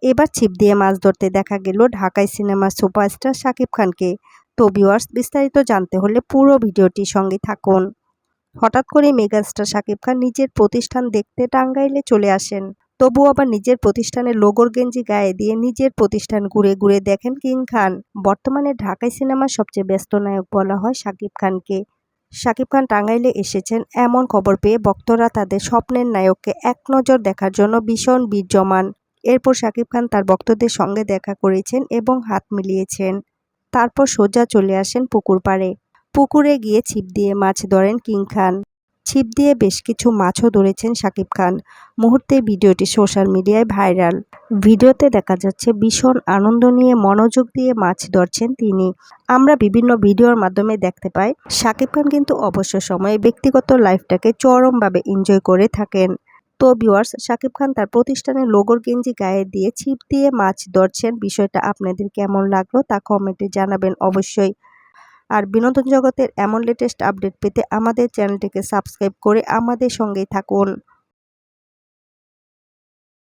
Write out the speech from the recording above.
এবার ছিপ দিয়ে মাছ ধরতে দেখা গেল ঢাকাই সিনেমার সুপারস্টার শাকিব খানকে। তো ভিউয়ার্স, বিস্তারিত জানতে হলে পুরো ভিডিওটির সঙ্গে থাকুন। হঠাৎ করে মেগাস্টার শাকিব খান নিজের প্রতিষ্ঠান দেখতে টাঙ্গাইলে চলে আসেন। তবুও আবার নিজের প্রতিষ্ঠানের লোগোর গেঞ্জি গায়ে দিয়ে নিজের প্রতিষ্ঠান ঘুরে ঘুরে দেখেন কিং খান। বর্তমানে ঢাকাই সিনেমার সবচেয়ে ব্যস্ত নায়ক বলা হয় শাকিব খানকে। শাকিব খান টাঙ্গাইলে এসেছেন এমন খবর পেয়ে ভক্তরা তাদের স্বপ্নের নায়ককে এক নজর দেখার জন্য ভীষণ ভিড় জমান। এরপর শাকিব খান তার ভক্তদের সঙ্গে দেখা করেছেন এবং হাত মিলিয়েছেন। তারপর সোজা চলে আসেন পুকুর পাড়ে। পুকুরে গিয়ে ছিপ দিয়ে মাছ ধরেন কিং খান। ছিপ দিয়ে বেশ কিছু মাছও ধরেছেন শাকিব খান। মুহূর্তে ভিডিওটি সোশ্যাল মিডিয়ায় ভাইরাল। ভিডিওতে দেখা যাচ্ছে ভীষণ আনন্দ নিয়ে মনোযোগ দিয়ে মাছ ধরছেন তিনি। আমরা বিভিন্ন ভিডিওর মাধ্যমে দেখতে পাই শাকিব খান কিন্তু অবসর সময়ে ব্যক্তিগত লাইফটাকে চরমভাবে এনজয় করে থাকেন। তো ভিউয়ার্স, শাকিব খান তার প্রতিষ্ঠানের লোগোর গেঞ্জি গায়ে দিয়ে ছিপ দিয়ে মাছ ধরছেন, বিষয়টা আপনাদের কেমন লাগলো তা কমেন্টে জানাবেন অবশ্যই। আর বিনোদন জগতের এমন লেটেস্ট আপডেট পেতে আমাদের চ্যানেলটিকে সাবস্ক্রাইব করে আমাদের সঙ্গেই থাকুন।